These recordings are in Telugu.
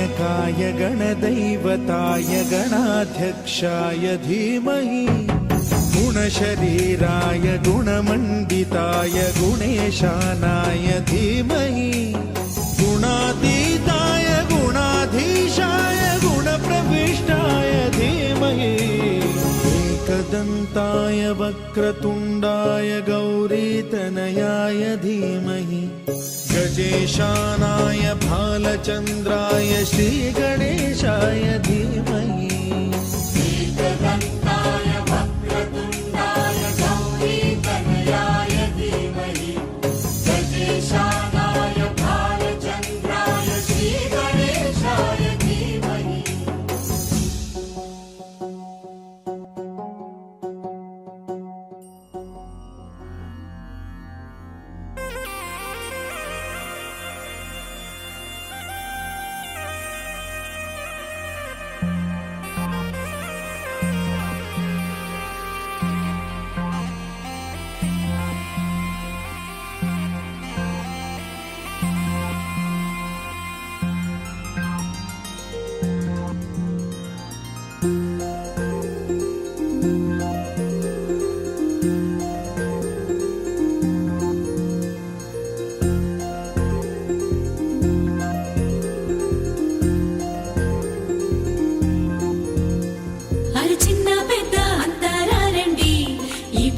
गणनायकाय गणदैवताय गणाध्यक्षाय धीमहि गुणशरीराय गुणमण्डिताय गुणेशानाय धीमहि गुणातीताय गुणाधीशाय गुणप्रविष्टाय धीमहि एकदन्ताय वक्रतुण्डाय गौरीतनयाय धीमहि गजेशानाय भालचन्द्राय श्रीगणेशाय धीमहि एकदन्ताय वक्रतुण्डाय गौरीतनयाय धीमहि गजेशानाय भालचन्द्राय श्रीगणेशाय धीमहि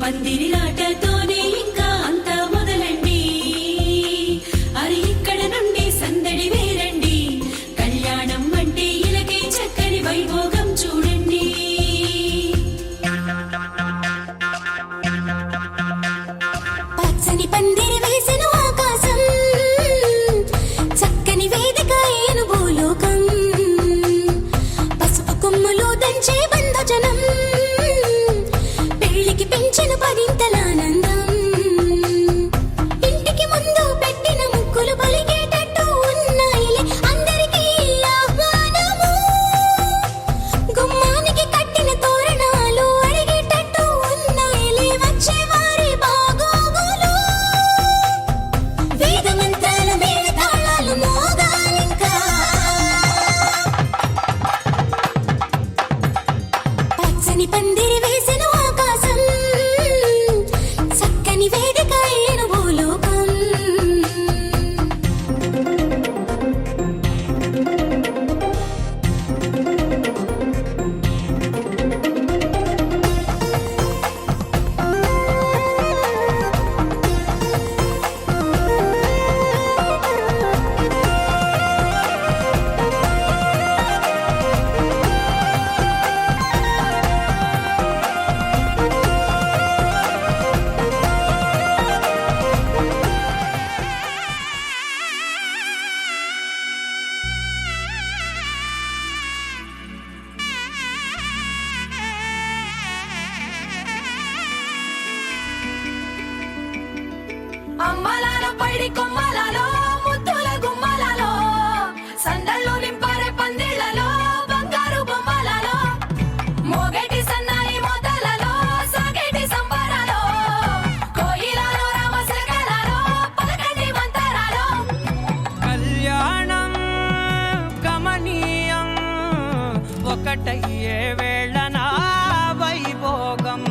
పందిరి ఆటతోనే ఇంకా అంతా మొదలండి అరి ఇక్కడ నుండి సందడి వేరండి కళ్యాణం అంటే ఇలాగే చక్కని వైభోగం చూడండి పచ్చని పందిరి వేసిన ఆకాశం చక్కని వేదిక ఏను భూలోకం పసుపు కొమ్ములు దంచే బంధజనం పెంచిన పరింతలానందం ఇంటికి ముందు పెట్టిన ముక్కులు పలికేటట్టు ఉన్నాయిలే అందరికీ ఆహ్వానము గుమ్మానికి కట్టిన తోరణాలు అడిగేటట్టు ఉన్నాయిలే వచ్చేవారి బాగోగులు వేద మంత్రాల మేళ తాళాలు మోగాలింకా పచ్చని పందిరి వేసిన అమ్మలాలో పైడి కొమ్మలాలో ముద్దుల గుమ్మలాలో సందళ్ళు నింపారే పందిళ్లలో బంగారు బొమ్మలాలో మోగేటి సన్నాయి మోతలలో సాగేటి సంబరాలో కోయిలాలో రామశకలాలో పలకండి మంతరాలో కళ్యాణం గమనీయం ఒకటయ్యే వేళ నా వైభోగం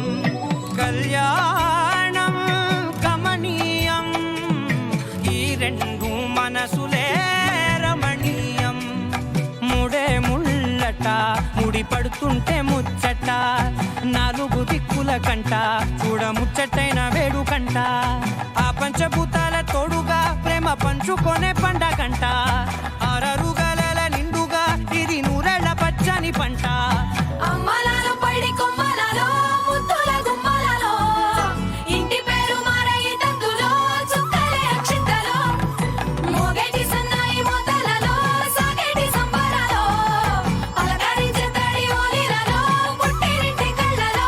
కళ్యాణం గమనీయం ఈ రెండు మనసులే రమణీయం ముడే ముళ్ళట ముడి పడుతుంటే ముచ్చట నాలుగు దిక్కుల కంట చూడ ముచ్చటైన వేడుకంట ఆ పంచభూతాల తోడుగా ప్రేమ పంచుకొనే పండగంట అరరుగల నిండుగా ఇది నూరెళ్ళ పచ్చని పంట అమ్మలాలో పైడి కొమ్మలాలో ముద్దుల గుమ్మలాలో ఇంటి పేరు మారయి తందులో చుక్కలే అక్షింతలో మోగేటి సన్నాయి మోతలలో సాగేటి సంబరాలో పలకరించే తడి ఓలిలలో పుట్టినింటి కళ్ళలో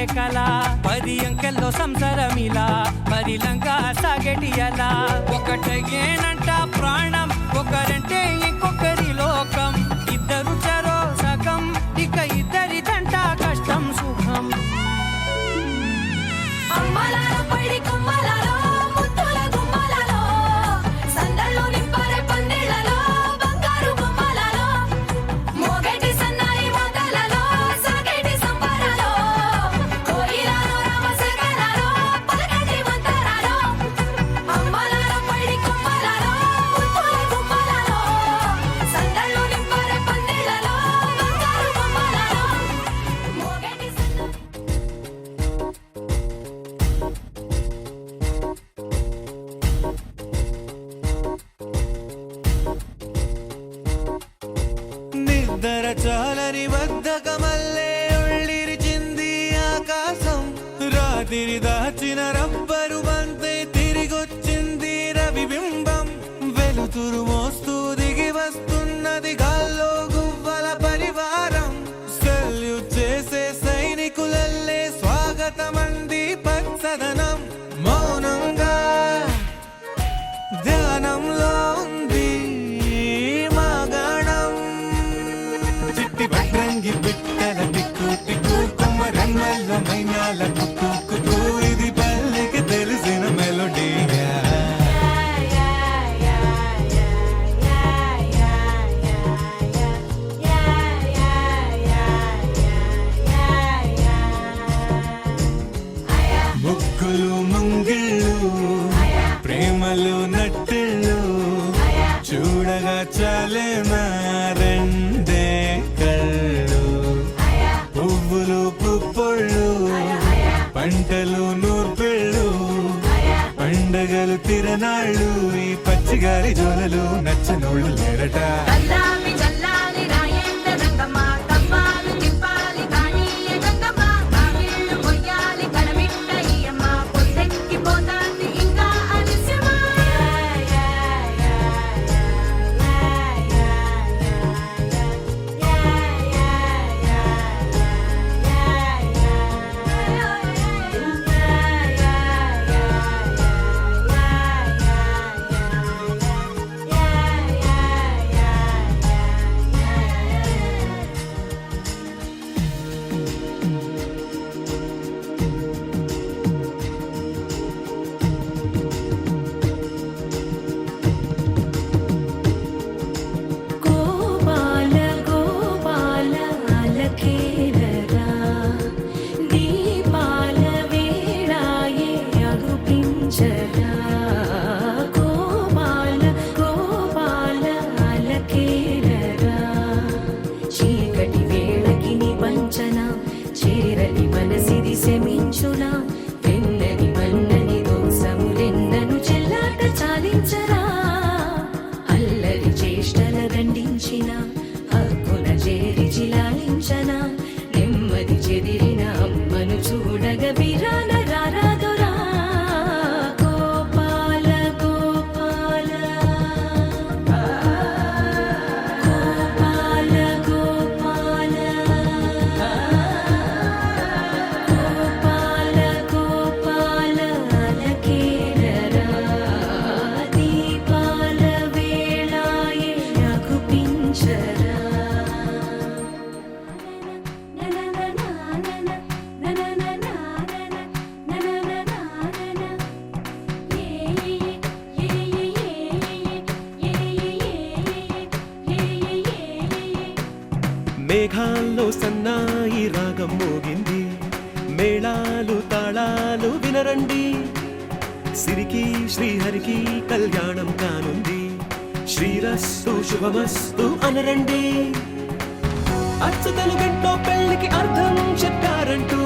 కల 10 అంకెల్లో సంసారమిలా పరిలంగా సాగేటియలా ఒకటేనంట ప్రాణం ఒకరంటే ఇంకొకరి లోకం ఇద్దరు చరో సగం ఇక ఇద్దరిదంట కష్టం సుఖం అమ్మలారా పడి కొమ్మలారా ముత్తుల గుమ్మలలో సందళ్ళు నింపరే పందిళ్ళలో బంగారు గుమ్మలలో మోగేటి సన్నాయి మోతలలో సాగేటి సంబరాలో కోయిలాలో రామశేఖరాలో పలకేటి మంతరాలో అమ్మలారా పడి కొమ్మలారా ముత్తుల గుమ్మలలో సందళ్ళు నింపరే పందిళ్ళలో బంగారు గుమ్మలలో మోగేటి నిద్ర చాలని బద్ధకమల్లే ఒళ్ళిరిచింది ఆకాశం రాత్రి దాచిన రబ్బరు బంతే తిరిగొచ్చింది రవిబింబం వెలుతురు మోస్తూ దిగి వస్తున్నది గాల్లో గువ్వల పరివారం సెల్యూట్ చేసే సైనికులల్లే స్వాగతమంది పచ్చదనం మౌనంగా ధ్యానంలో ఉంది మాగణం చిట్టి భద్రంగి బిట్టల టిక్కు టిక్కు కుమ్మరన్నల్ల మైనాల కుక్కు కుక్కు ఇది పల్లెకి తెలిసిన మెలోడీగా ముగ్గులు ముంగిళ్ళు ప్రేమలు నట్టిళ్ళు చూడగా చాలే రెండే కళ్ళు పువ్వులు పుప్పొళ్ళు పంటలు నూర్పిళ్ళు పండగలు తిరనాళ్ళు ఈ పచ్చిగారి జోలలు నచ్చనోళ్ళు లేరట చల్లాలి చల్లాలి రాయేంద్ర రంగమ్మ తప్పాలు తిప్పాలి కానీయ గంగమ్మ కావిళ్ళు కొయ్యాలి కడమిట్ట ఈయమ్మ పొద్దెక్కి పోతాంది ఇంకా అలస్యమా గోపాల గోపాల అలకేలరా దీపాల వేళాయే అగుపించరా గోపాల గోపాల అలకేలరా చీకటి వేళకి నిబంచన చేరని మనసిది శమించునా వెన్నని మన్నని దోసములెన్నను చెల్లాట చాలించరా అల్లరి చేష్టల దండించిన హక్కున చేరి చిలాలించన నెమ్మది చెదిరిన అమ్మను చూడగ బిరాన రారాదురా గోపాల గోపాల గోపాల గోపాల గోపాల గోపాల అలకేలరా దీపాల వేళాయే అగుపించరా మేఘాల్లో సన్నాయి రాగం మోగింది మేళాలు తాళాలు వినరండి సిరికి శ్రీహరికి కళ్యాణం కానుంది శ్రీరస్తు శుభమస్తు అనరండి అచ్చతలు గంటో పెళ్లికి అర్థం చెప్పారంటూ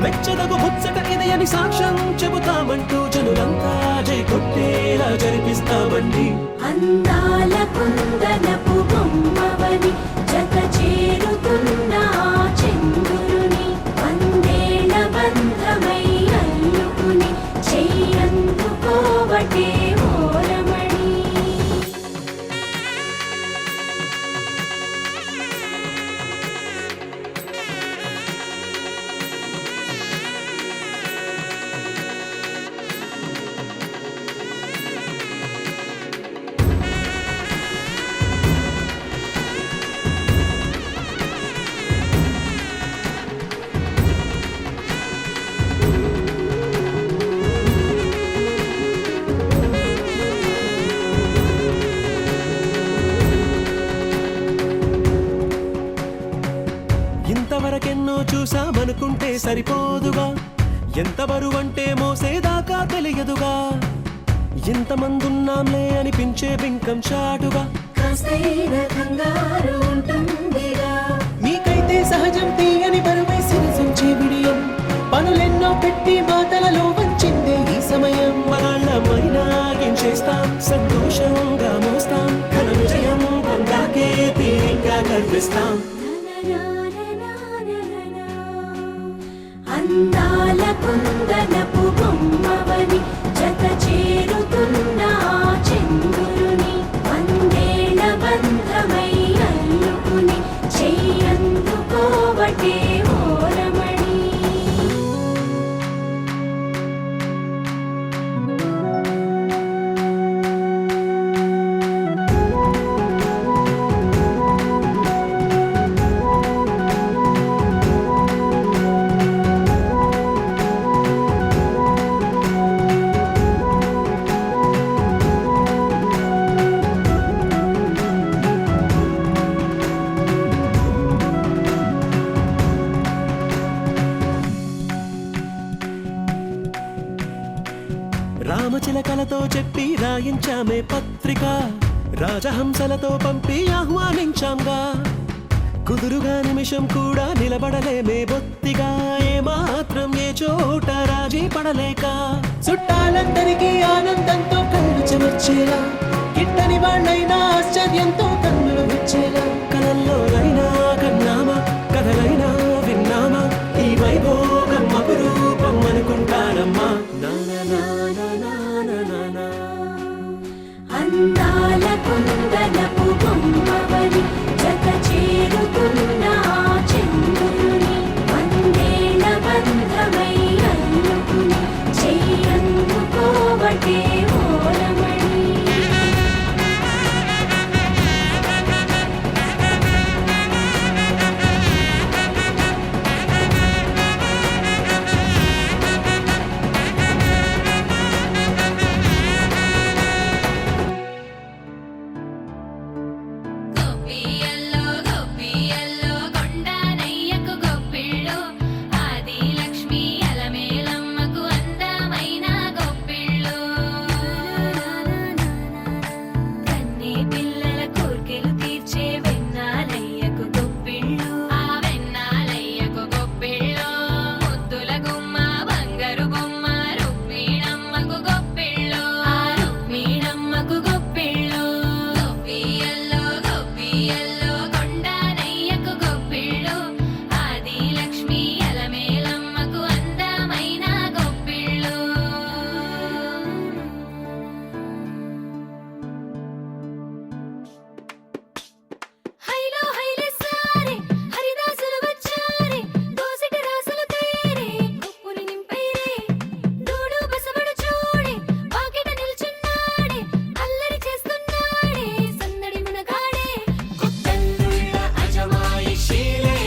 మెచ్చదగు ముచ్చట ఇది అని సాక్ష్యం చెబుతామంటూ జనులంతా జై కొట్టేలా జరిపిస్తామండి అందాల కుందనపు బొమ్మవని జత చేరుతున్న ఆ చంద్రుని వందేళ్ల బంధమై అల్లుకుని చెయ్యందుకోవటే ఓరమణి అనుకుంటే సరిపోదుగా, ఎంత బరువంటే మోసేదాకా తెలియదుగా, ఇంతమందున్నాంలే అనిపించే బింకం చాటుగా, కాస్తైనా కంగారు ఉంటుందిగా. మీకైతే సహజం తీయని బరువై సిరిసొంచే బిడియం, పనులెన్నో పెట్టి మాటలలో వంచిందే ఈ సమయం. మగాళ్ళమైనా ఏం చేస్తాం, సంతోషంగా మోస్తాం, ఘన విజయం పొందాకే తీరిగ్గా కనిపిస్తాం. అందాల కుందనపు బొమ్మవని జత చేరుతున్న ఆ చంద్రుని, వందేళ్ల బంధమై అల్లుకుని చెయ్యందుకోవటే ఓరమణి. రామచిలకలతో చెప్పి రాయించామే పత్రిక, రాజహంసలతో పంపి ఆహ్వానించాంగా, కుదురుగా నిమిషం కూడా నిలబడలేమే బొత్తిగా, ఏ మాత్రం ఏ చోట రాజీ పడలేక, చుట్టాలందరికీ ఆనందంతో కళ్ళు చెమర్చేలా, గిట్టని వాళ్ళైనా ఆశ్చర్యంతో కన్నులు విచ్చేలా, కలల్లోనైనా కన్నామా, కథలైనా విన్నామా, ఈ వైభోగం అపురూపం అనుకుంటానమ్మా. అందాల కుందనపు బొమ్మవని జత చేరుతున్న ఆ చంద్రుని, వందేళ్ల బంధమై అల్లుకుని చెయ్యందుకోవటే ఓరమణి. గొప్పియల్లో గొప్పియల్లో కొండనయ్యకు గొప్పిళ్ళు, ఆది లక్ష్మి అలమేలమ్మకు అందమైన గొప్పిళ్ళు. కన్నీ పిల్లల కోర్కెలు తీర్చే వెన్నాలయ్యకు గొప్పిళ్ళు, ఆ వెన్నాలయ్యకు గొప్పిళ్ళు. ముద్దుల గుమ్మ బంగారు బొమ్మ రుక్మిణమ్మకు గొప్పిళ్ళు, ఆ రుక్మిణమ్మకు గొప్పిళ్ళు. గొప్పియల్లో గొప్పియల్లో కొండనయ్యకు గొప్పిళ్ళు, ఆది లక్ష్మి అలమేలమ్మకు అందమైన గొప్పిళ్ళు. హైలో హైలే సారే హరిదాసులు వచ్చారే, దోసిటి రాసులు తేరే కొప్పుని నింపైరే, దూడు బసవడు చూడే వాకిట నిల్చున్నాడే, అల్లరి చేస్తున్నాడే సందడి మునగాడే. కొత్తల్లుళ్ళ అజమాయిషీలే,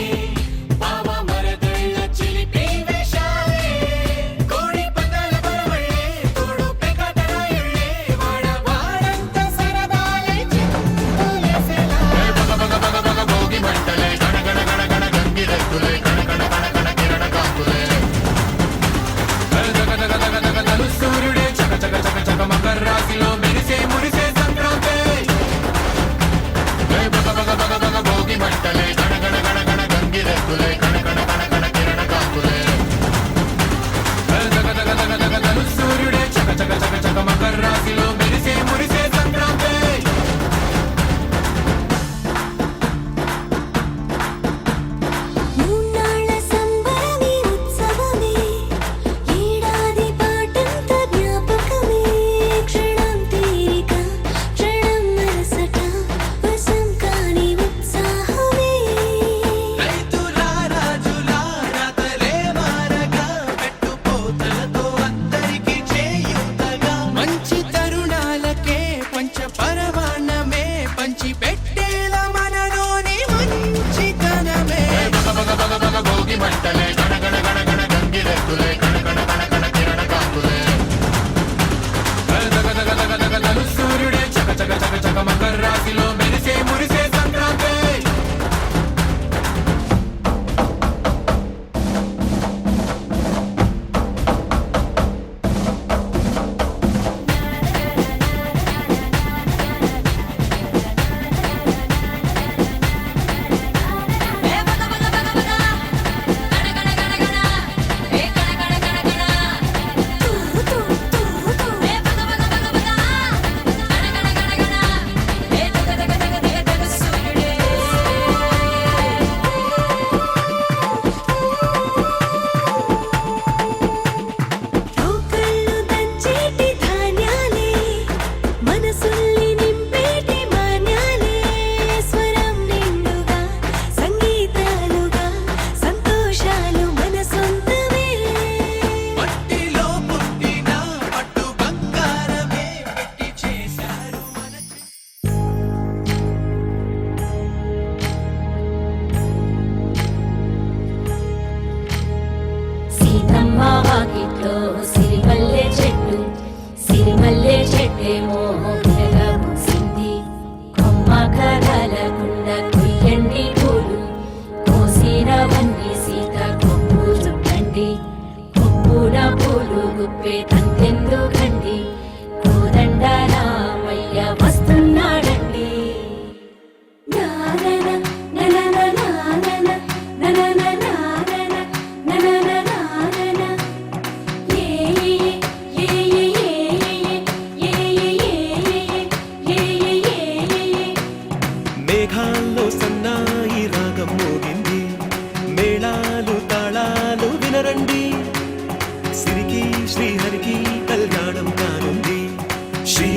బావ మరదళ్ళ చిలిపి వేషాలే, కోడి పందాల బరవళ్ళే, తోడు పెకటరాయుళ్ళే, వాడవాడంత సరదాలే చిందులేసేలా. భోగి మంటలే గణగణ గణగణ గంగిరెద్దులే కణకణ కణకణ కిరణ కాంతులే, సూర్యుడే చక చక చక చక మకర రాశిలో మెరిసే మురిసే సంక్రాంతి. భోగి మంటలే గణగణ గణగణ గంగిరెద్దులే కణకణ కణకణ కిరణ కాంతులే, సూర్యుడే చక చక చక చక మకర రాశిలో మెరిసే మురిసే సంక్రాంతి. మూన్నాళ్ళ సంబరమే ఉత్సవమే, ఏడాది పాటంత జ్ఞాపకమే, క్షణం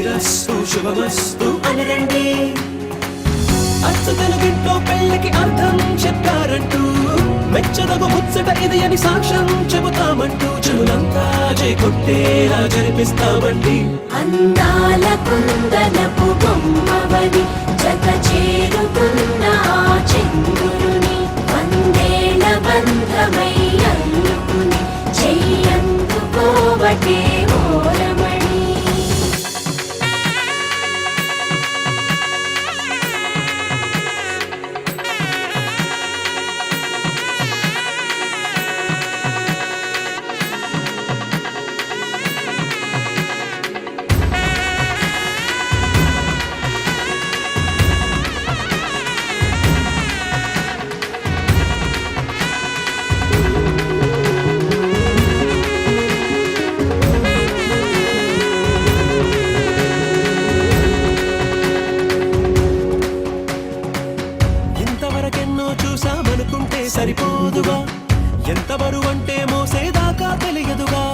శ్రీరస్తు శుభమస్తు అనరండి. అచ్చ తెలుగింట్లో పెళ్లికి అర్థం చెప్పారంటూ మెచ్చదగు ముచ్చట ఇది అని సాక్ష్యం చెబుతామంటూ జనులంతా జై కొట్టేలా జరిపిస్తామండి. అందాల కుందనపు బొమ్మవని జత చేరుతున్న ఆ చంద్రుని వందేళ్ల బంధమై అల్లుకుని చెయ్యందుకోవటే ఓరమణి. ఇంతవరకెన్నో చూసామనుకుంటే సరిపోదుగా, ఎంత బరువంటే మోసేదాకా తెలియదుగా,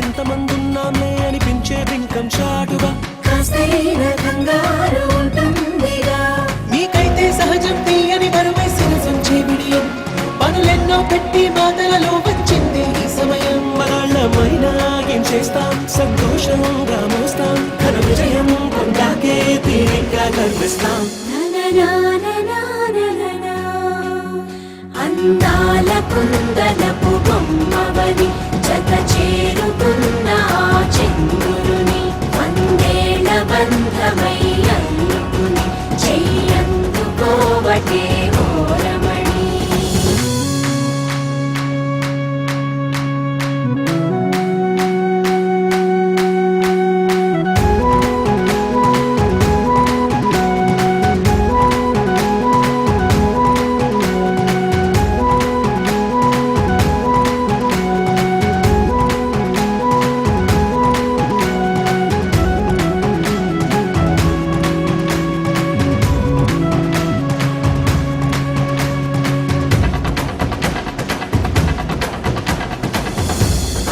ఎంతమందున్నామే అనిపించే బింకం చాటుగా కాస్తైన కంగారు ఉంటుందిగా, మీకైతే సహజం తీయని బరువై శిరసుంచే బిడియం, పనులెన్నో పెట్టి మాటలలో వచ్చింది ఈ సమయం. మనాళ్ళమైనా ఏం చేస్తాం, సంతోషంగా మోస్తాం, ఘన విజయం పొందాకే తీరిగ్గా కనిపిస్తాం. నననాననానననా. అందాల కుందనపు బొమ్మవని జత చేరుతున్న ఆ చంద్రుని వందేళ్ల బంధమై అల్లుకుని చెయ్యందుకోవటే ఓరమణి.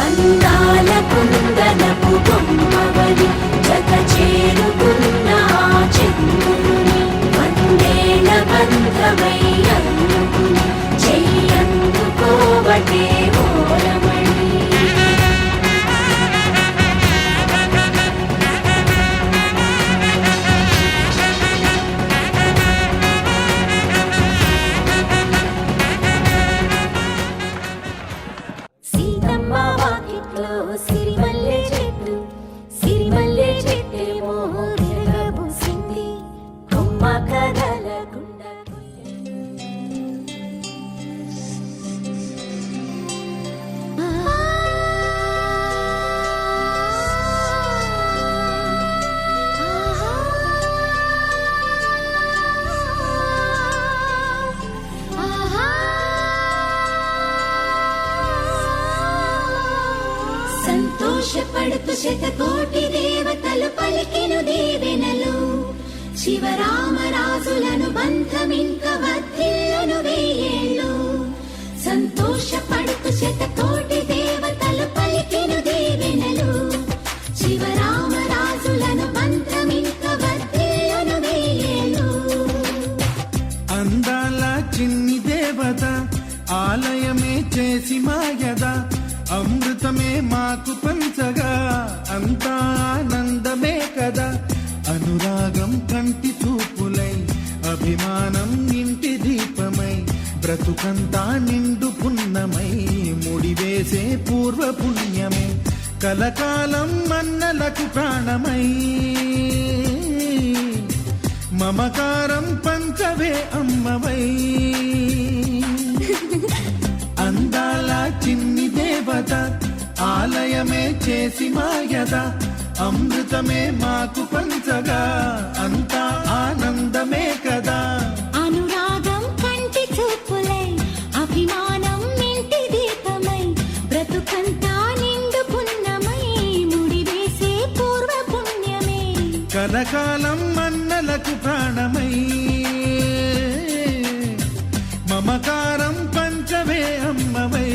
అందాల కుందనపు బొమ్మవని జత చేరుకున్న ఆ చంద్రుని వందేళ్ల బంధమై అల్లుకుని చెయ్యందుకోవటే ఓరమణి. సీతమ్మ వాకిట్లో సిరిమల్లె చెట్టు, సిరిమల్లె చెట్టేమో విరగబూసింది, కొమ్మ కదలకుండా సంతోషపడుతూ శతకోటి దేవతలు పలికెను దీవెనలు, శివరామరాజులను బంధమింక వర్ధిల్లును వెయ్యేళ్ళు. సంతోషపడుతూ శతకోటి దేవతలు పలికెను దీవెనలు, శివరామరాజులను బంధమింక వర్ధిల్లును వెయ్యేళ్ళు. అందాల చిన్ని దేవత ఆలయమే చేసి మాయద, అమృతమే మాకు పంచగా అంతా ఆనందమే కదా. అనురాగం కంటి చూపులై, అభిమానం ఇంటి దీపమై, బ్రతుకంతా నిండు పున్నమై, ముడివేసే పూర్వ పుణ్యమే కలకాలం మన్నలకు ప్రాణమై. మమకారం పంచవే అమ్మవై. అందాల చిన్ని దేవత ఆలయమే చేసి మాయద, అమృతమే మాకు పంచగా అంతా ఆనందమే కదా. అనురాగం కంటి చూపులై, అభిమానం ఇంటి దీపమై, బ్రతుకంతా నిండు పున్నమై, ముడివేసే పూర్వ పుణ్యమే కలకాలం మన్నలకు ప్రాణమై. మమకారం పంచవే అమ్మవై.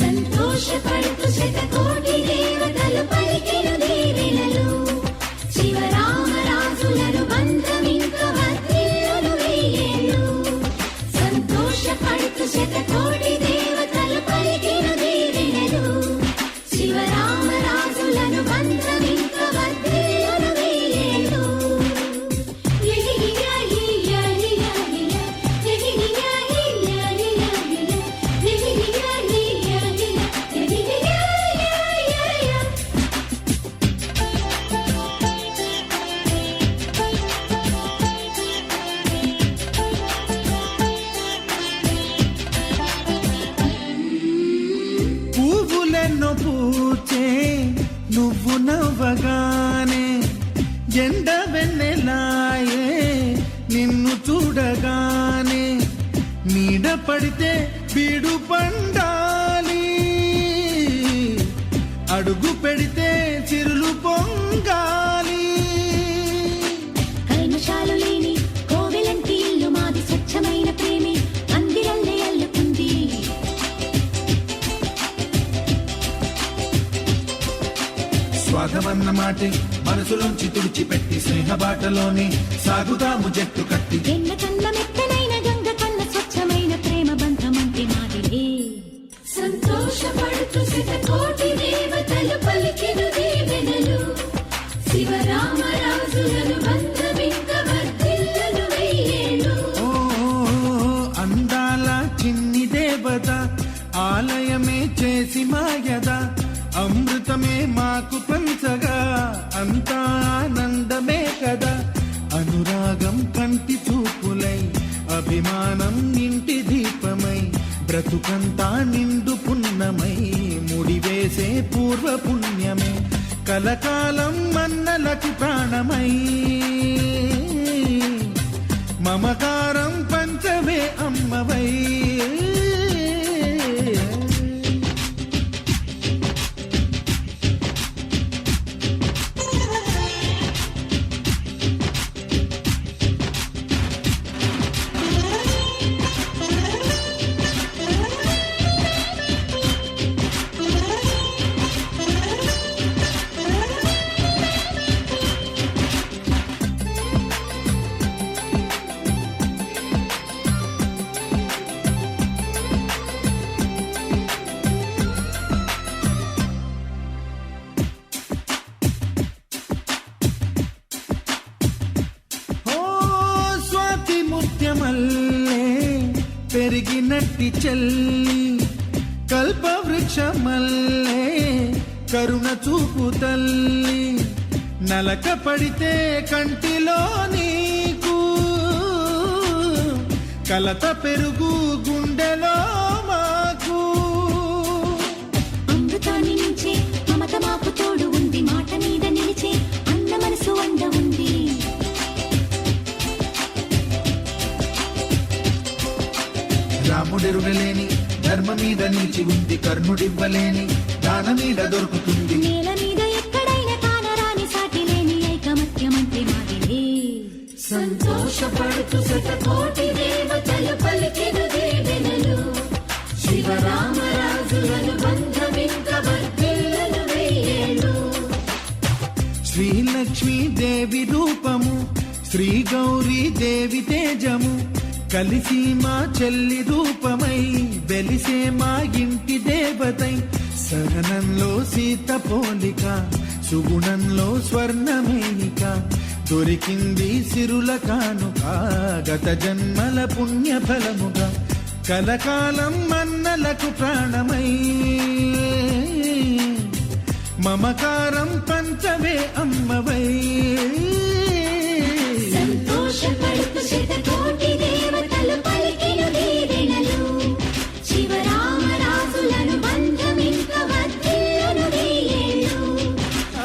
సంతోషపడుతూ శతకోటి దేవతలు పలికెను నువ్వు నవ్వగానే ఎండ వెన్నెలాయే నిన్ను చూడగానే నీడ పడితే బీడు పండాలి అడుగు పెడితే చిరులు పొంగాలి కల్మషాలు లేని కోవెలంటి ఇల్లు మాది స్వచ్ఛమైన ప్రేమి అందిరల్లే అల్లుకుంది స్వాగమన్న మాటే మనసులోంచి తుడిచిపెట్టి స్నేహబాటలోనే సాగుదాము జట్టు కట్టి ఎన్న కన్న మెత్తనైన గంగ కన్న స్వచ్ఛమైన ప్రేమ బంధమంటే మాదిలే సంతోషపడుతూ శతకోటి దేవతలు పలికిన దీవెనలు శివరామరాజులను బంధమింక వర్ధిల్లును వెయ్యేళ్ళు ఓ అందాల చిన్ని దేవత ఆలయమే చేసి మాయద అమృతమే మాకు పంచగా అంతా ఆనందమే కదా అనురాగం కంటి చూపులై అభిమానం ఇంటి దీపమై బ్రతుకంతా నిండు పున్నమై ముడివేసే పూర్వ పుణ్యమే కలకాలం మన్నలకు ప్రాణమై మమకారం పంచవే అమ్మవై మల్లే పెరిగినట్టి చెల్లి కల్పవృక్షమల్లే కరుణ చూపు తల్లి నలక పడితే కంటిలో నీకు కలత పెరుగు గుండెలో మాకు అమృతాన్ని నించే మమత మాకు తోడు ఉంది మాట మీద నిలిచే అన్న మనసు అండ ఉంది రాముడెరుగలేని ధర్మ మీద నిలిచి ఉంది కర్ణుడివ్వలేని దాన మీద దొరుకుతుంది నేల మీద ఎక్కడైనా కానరాని సాటి లేని ఐకమత్యమంటే మాదిలే సంతోషపడుతూ శతకోటి దేవతలు పలికిన దీవెనలు శివరామరాజులను బంధమింక వర్ధిల్లును వెయ్యేళ్ళు శ్రీలక్ష్మీ దేవి రూపము శ్రీ గౌరీ దేవి తేజము కలిసి మా చెల్లి రూపమై వెలిసే మా ఇంటి దేవతై సహనంలో సీత పోలిక సుగుణంలో స్వర్ణమేనిక దొరికింది సిరుల కానుక గత జన్మల పుణ్య ఫలముగా కలకాలం మన్నలకు ప్రాణమై మమకారం పంచవే అమ్మవై సంతోషపడుతూ శతకోటి దేవతలు పలికిన దీవెనలు శివరామరాజులను బంధమింక వర్ధిల్లును వెయ్యేళ్ళు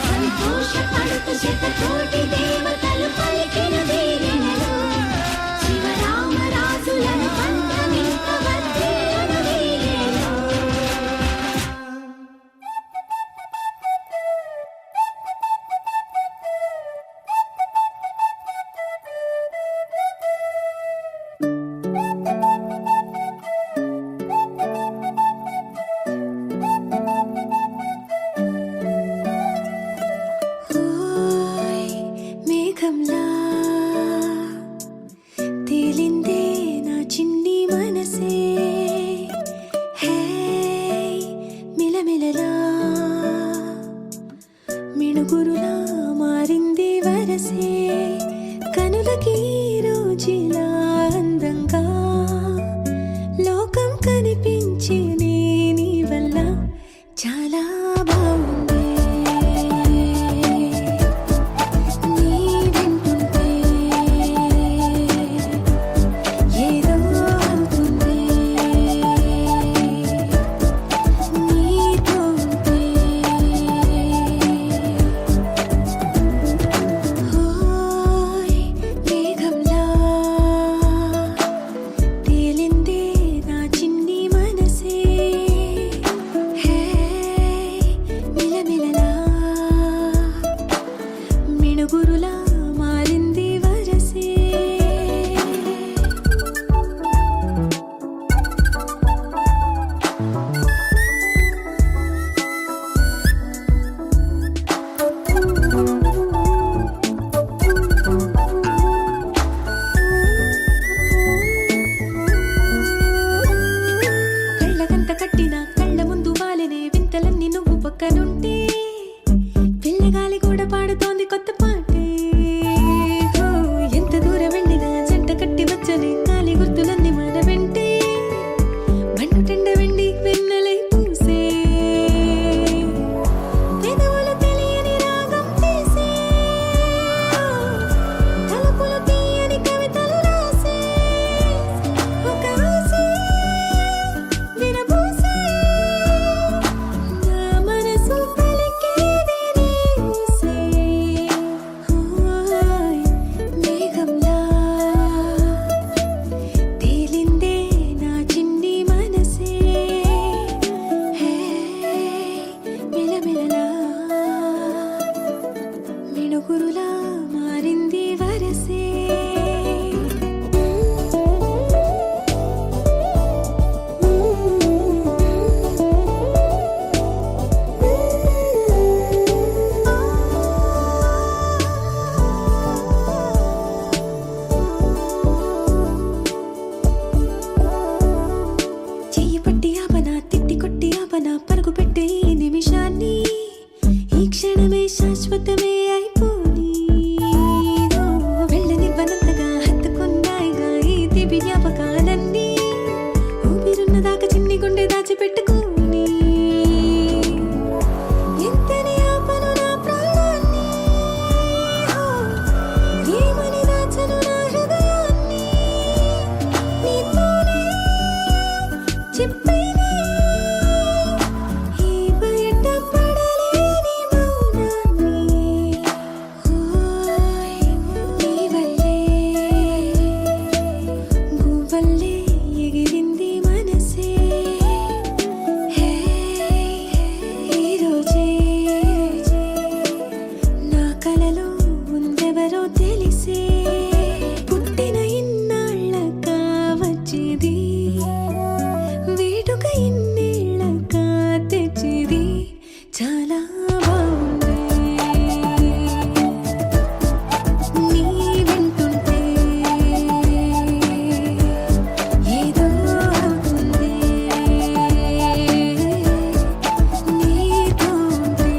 సంతోషపడుతూ శతకోటి దేవతలు పలికిన దీవెనలు శివరామరాజులను బంధమింక వర్ధిల్లును వెయ్యేళ్ళు మేఘంలా తేలిందే నా చిన్ని మనసే హే మిలమిలలా మిణుగురులా మారింది వరసే కనులకి రోజులా అందంగా లోకం కనిపించే నీ వల్ల చాలా బాగుంది మిణుగురులా మారింది వరసే కళ్ళకంత కట్టిన కళ్ళ ముందు వాలినే వింతలన్నీ నువ్వు పక్కనుంటే పిల్లగాలి కూడా పాడుతోంది కొత్త పాటే హో, ఎంత దూరం వెళ్ళినా జంట కట్టి వచ్చని గాలి గుర్తులన్నీ మన వెంటే బండు టెండ వెండి వెన్నెలై పూసే పెదవులు తెలియని రాగం తీసే తలుపులు తీయని కవితలు రాసే ఒక ఆసే వినబూసే నా మనసు పలికేది నీసే హాయ్ మేఘంలా తేలిందే నా చిన్ని మనసే హే మిలమిలలా మిణుగురులా మారింది వరసే చెయ్యి పట్టి ఆపన తిట్టి కొట్టి ఆపన పరుగు పెట్టే ఈ నిమిషాన్ని ఈ క్షణమే శాశ్వతమే అయిపోని ఓ, వెళ్ళనివ్వనంతగా హత్తుకున్నాయిగా ఈ దివి జ్ఞాపకాలన్నీ ఊపిరున్నదాకా చిన్ని గుండె దాచిపెట్టుకోని ఎంతని ఆపను నా ప్రాణాన్ని ఓ, ఏమని దాచను నా హృదయాన్ని నీతోనే చెప్పేనే ఈ బయట పడలేని మౌనాన్ని ఓయ్ నీ వల్లే గువ్వల్లే ఎగిరింది మనసే హే ఈ రోజే నా కలలో ఉందెవరో తెలిసే పుట్టిన ఇన్నాళ్ళకా వచ్చేది వేడుక ఇన్నేళ్ళకా తెచ్చేది చాలా బాగుంది నీ వింటుంటే ఏదో అవుతుంది నీతో ఉంటే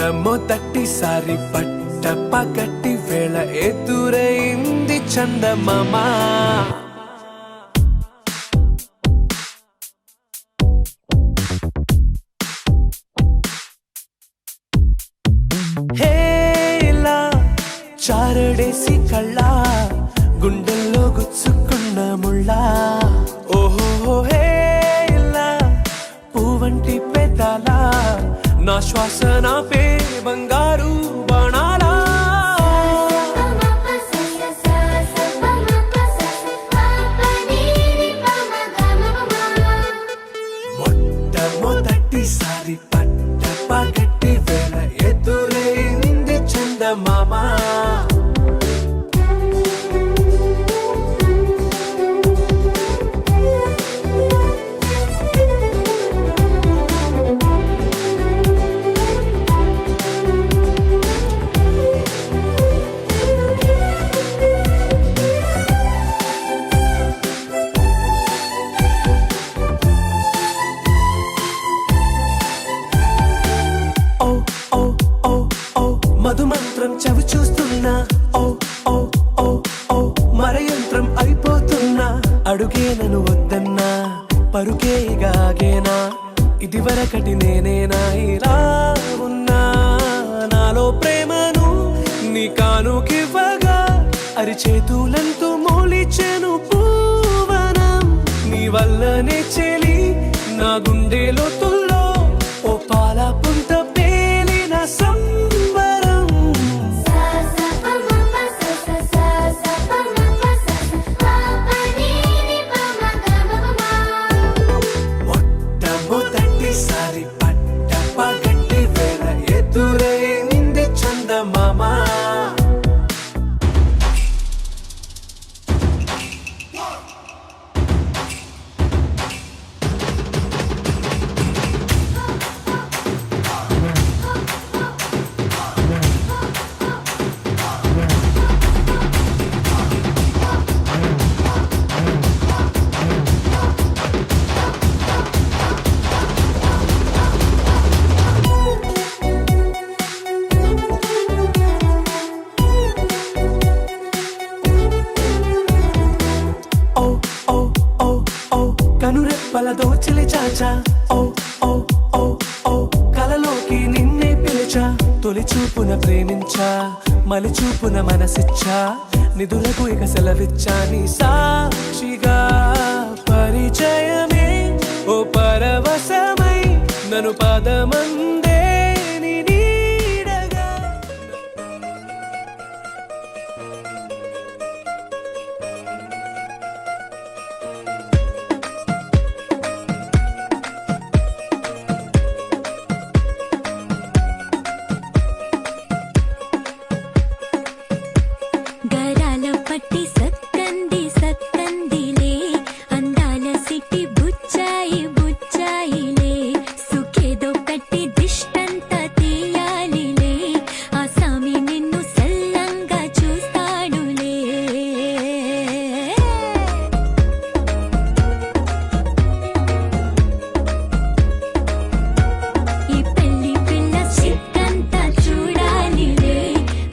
మొట్టమొదటిసారి పట్ట పగటి వేళ ఎదురైంది చందమామ హే ఇలా చారడేసి కళ్ళ గుండెల్లో గుచ్చుకున్న ముళ్ళ ఓహో హే ఇలా పువ్వంటి పెదాల నా శ్వాస నాపే బంగారు బాణాలా మొట్టమొదటిసారి పట్ట పగటి వేళ ఎదురైంది చందమామ ఓ ఓ ఓ ఓ మధుమంత్రం చవి చూస్తున్నా ఓ ఓ ఓ ఓ మరయంత్రం అయిపోతున్నా అడుగే నన్ను వద్దన్నా పరుకేగాగేనా ఇదివరకటి నేనేనా ఇలా ఉన్నా నాలో ప్రేమను నీ కానుకివ్వగా అరిచేతులంతో మోలిచెను పూవనం నీ వల్లనే చెలి నా గుండెలో తుల్లో ఓ పాల పుంత పేలిన సంబరం వలదోచిలి చాచా ఓ ఓ ఓ ఓ కలలోకి నిన్నే పిలిచా తొలి చూపున ప్రేమించా మలి చూపున మనసిచ్చా నిధులకు ఇక సెలవిచ్చా నీ సాక్షిగా పరిచయమే ఓ పరవశమై నన్ను పదమందే నీ నీడగా గరాల పట్టి సక్కంది సక్కందిలే అందాల సిట్టి బుచ్చాయి బుచ్చాయిలే సుఖేదో కట్టి దిష్టంత తీయాలిలే ఆ సామి నిన్ను సల్లంగా చూస్తాడులే ఈ పెళ్లి పిల్ల సిక్కంతా చూడాలిలే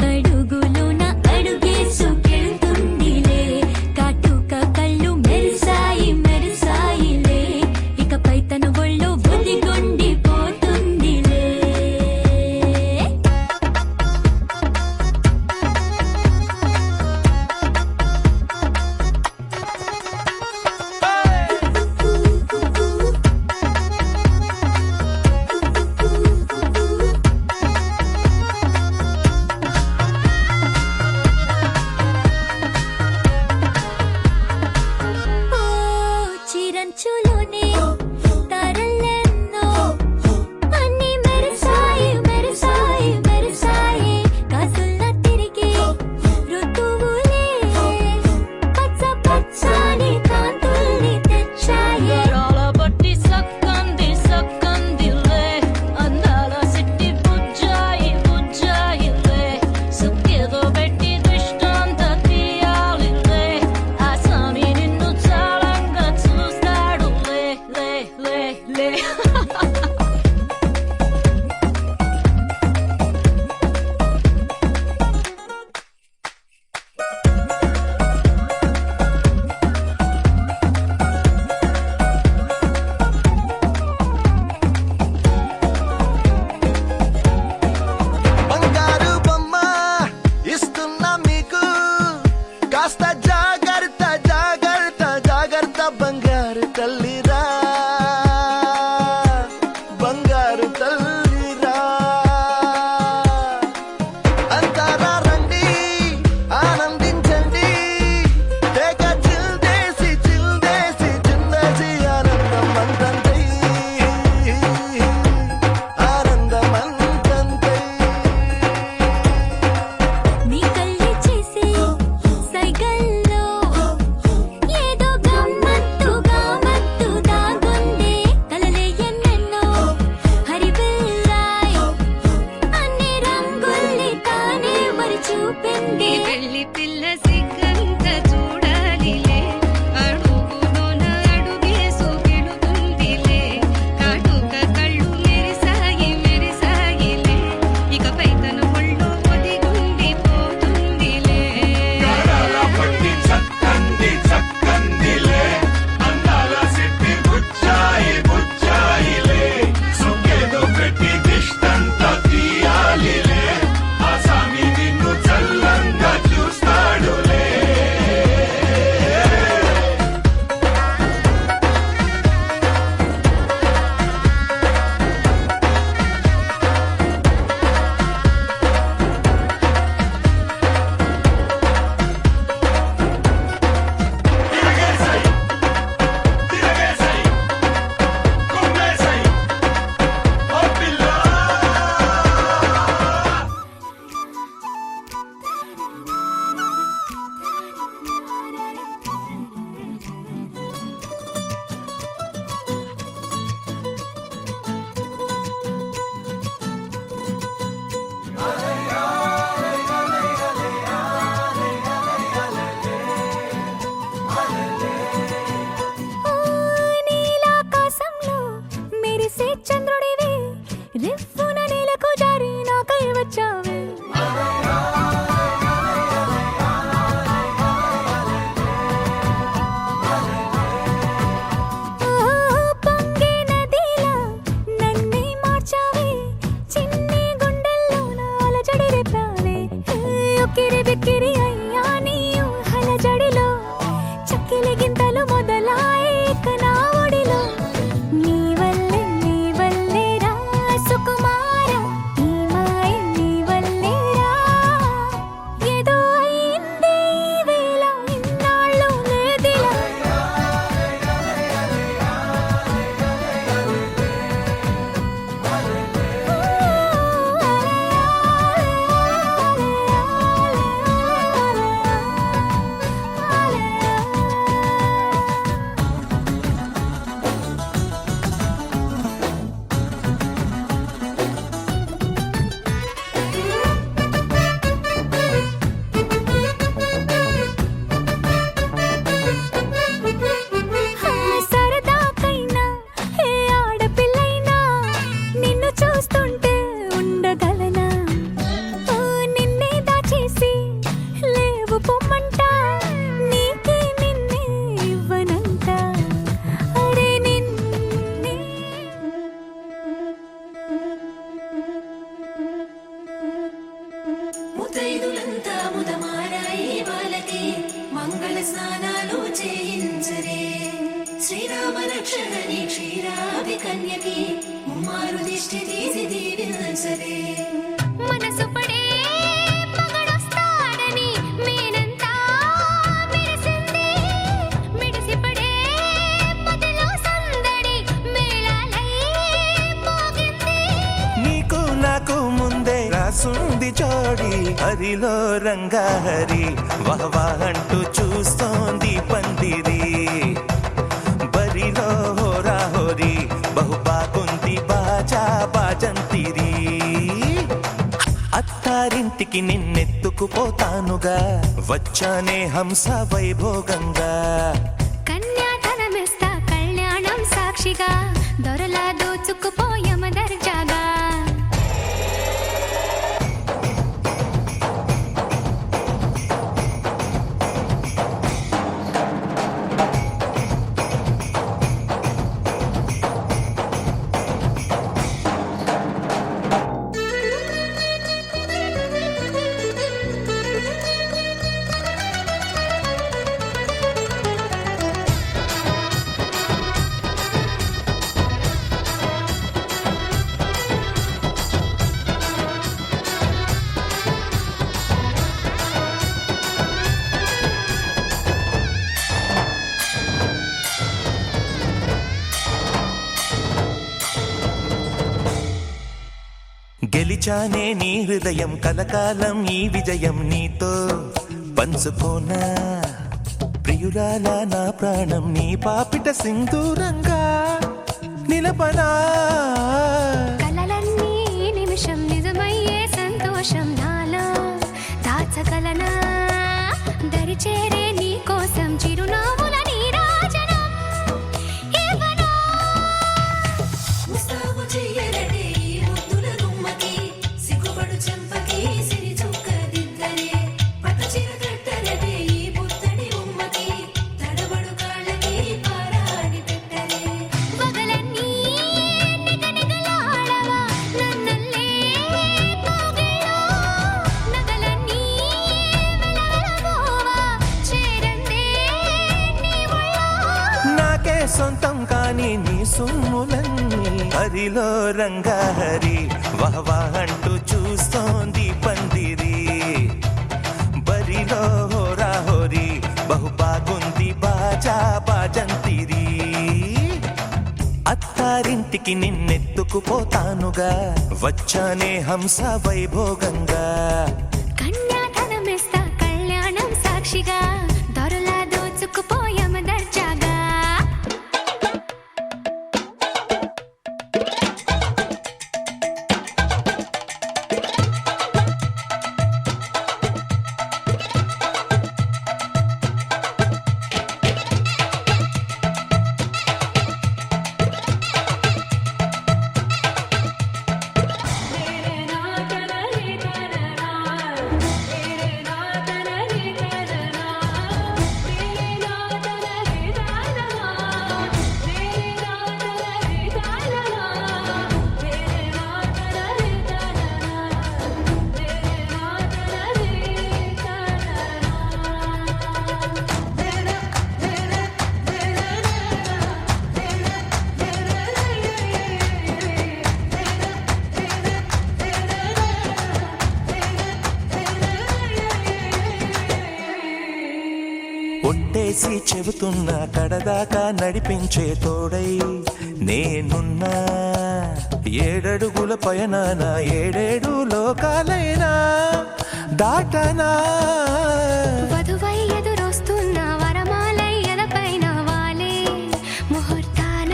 అడుగులోన అడుగేసుకెళ్తుందిలే కాటుక కళ్ళు మెరిసాయి మెరిసాయిలే ఇకపై తన ఒళ్ళు బుదిగొండిపోతుందిలే ఓ చిరంచులోనే తారలెన్నో అన్ని మెరిసాయి మెరిసాయి మెరిసాయి కాసుల తిరిగి ఋతువులే పచ్చ పచ్చని కాంతుల్ని తెచ్చాయి బట్టి సక్కంది సక్కందిలే అందాల సిట్టి బుజ్జాయి బుజ్జాయిలే సుఖేదో పెట్టి దృష్టాంత తీయాలిలే ఆ స్వామి నిన్ను చాలంగా చూస్తాడు లే లే లే లే బంగారు బొమ్మ ఇస్తున్నా మీకు కాస్త జాగ్రత్త జాగ్రత్త జాగ్రత్త బంగారు తల్లిరా బంగారు తల్లిరా అంతారా రండి ఆనందించండి తెగ చిల్దేసి చిల్దేసి చిందేసి ఆనందం అంతంతై ఆనందం అంతంతై నీ కళ్ళే చేసే సైగల్లో ఏదో గమ్మత్తుగా మత్తు దాగుందే కలలే ఎన్నెన్నో హరిబిల్లాయ్ అన్ని రంగుల్ని తానే మరి చూపింది పెళ్లి పిల్ల సిగ్గంత చూడాలిలే అడుగులోన అడుగేసుకెళుతుందిలే కాటుక కళ్ళు మెరిసాయి మెరిసాయిలే ఇకపై తన ఒళ్ళు పొదిగుండిపోతుందిలే గరాల పట్టి చక్కంది చక్కందిలే అందాల సిట్టి బుచ్చాయి బుచ్చాయిలే సుఖేదో పెట్టి దిష్టంత తీయాలిలే ఆ స్వామి నిన్ను చల్లంగా చూస్తాడు క్షణని క్షీరాది కన్యకి ముమ్మారు దిష్టి తీసి దీవించదే మనసు పడే మగడొస్తాడని మేనంతా మెరిసింది మిడిసి పడే మదిలో సందడి మేళాలై మోగింది నీకు నాకు ముందే రాసుంది జోడి హరిలో రంగా హరి వహవా అంటూ చూస్తోంది పందిరి బరిలో హోరా హోరి బహు బాగుంది బాజా బాజంతిరి అత్తారింటికి నిన్నెత్తుకుపోతానుగా వచ్చానే హంస వైభోగంగా కన్యాధనమిస్తా కళ్యాణం సాక్షిగా దొరలా దోచుకుపోయమ దర్జాగా గెలిచానే నీ హృదయం కలకాలం ఈ విజయం నీతో పంచుకోనా ప్రియురాల నా ప్రాణం నీ పాపిట సింధూరంగా నిలపనా కలలన్నీ నిమిషం నిజమయ్యే సంతోషం నాలో దాచగలనా దరిచేరే నీ కోసం చిరునవ్వుల నీరాజనం ఇవ్వనా ముస్తాబు చెయ్యరటే ఈ ముద్దుల గుమ్మకి సిగ్గుపడు చెంపకి సిరి చుక్క దిద్దరే పట్టు చీర కట్టరటే ఈ పుత్తడి ఉమ్మకి తడబడు కాళ్ళకి పారాడి పెట్టరే పగలన్నీ నిగనిగలాడవా నన్నల్లే కోగిలో నగలన్నీ వెలవెలబోవా చేరందే నీ ఒళ్ళో నాకే సొంతం కాని నీ సొమ్ములన్నీ హరిలో రంగా హరి వహవా అంటూ చూస్తోంది పందిరి బరిలో హోరా హోరి బహు బాగుంది బాజా బాజంతిరి అత్తారింటికి నిన్నెత్తుకుపోతానుగా వచ్చానే హంస వైభోగంగా కన్యాధనమిస్తా కళ్యాణం సాక్షిగా దొరలా దోచుకుపోయమ దర్జాగా ఒట్టేసి చెబుతున్నా కడదాకా నడిపించే తోడై నేనున్నా ఏడడుగుల పయనాన ఏడేడు లోకాలైనా దాటనా వధువై ఎదురొస్తున్న వరమాలై ఎలపైన వాలే ముహూర్తాన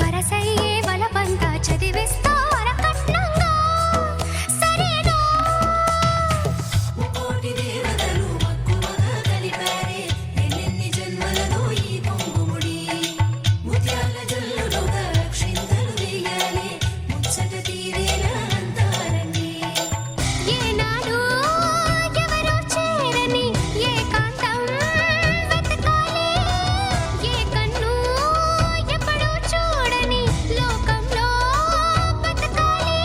వరసయ్యే వలపంతా చదివిస్తా వరకట్నంగా సరేనా కోటి దేవతలు మక్కువగా కలిపారే ఎన్నెన్ని జన్మలలో ఈ పొంగుముడి ముత్యాల జల్లులుగా క్షింతలు వేయాలి ముచ్చట తీరేలా అంతారండి ఏనాడు ఎవరో చేరని ఏకాంతం వెతకాలి ఏ కన్ను ఎప్పుడూ చూడని లోకంలో బతకాలి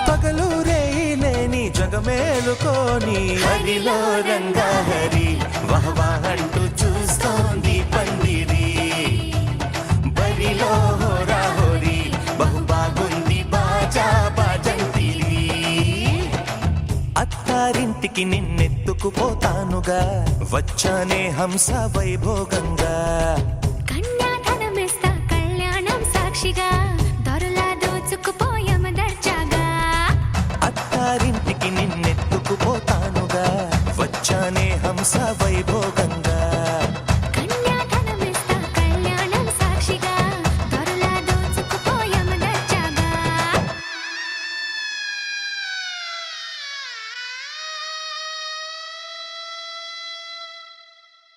పగలు రేయిలేని జగమేలుకోని హరిలో రంగా హరి వహవా అంటూ చూస్తోంది పందిరి అత్తారింటికి నిన్నెత్తుకుపోతానుగా వచ్చానే హంస వైభోగంగా కన్యాధనమిస్తా కళ్యాణం సాక్షిగా దొరలా దోచుకుపోయామ దర్జాగా అత్తారింటికి నిన్నెత్తుకుపోతానుగా వచ్చానే హంస వైభోగంగా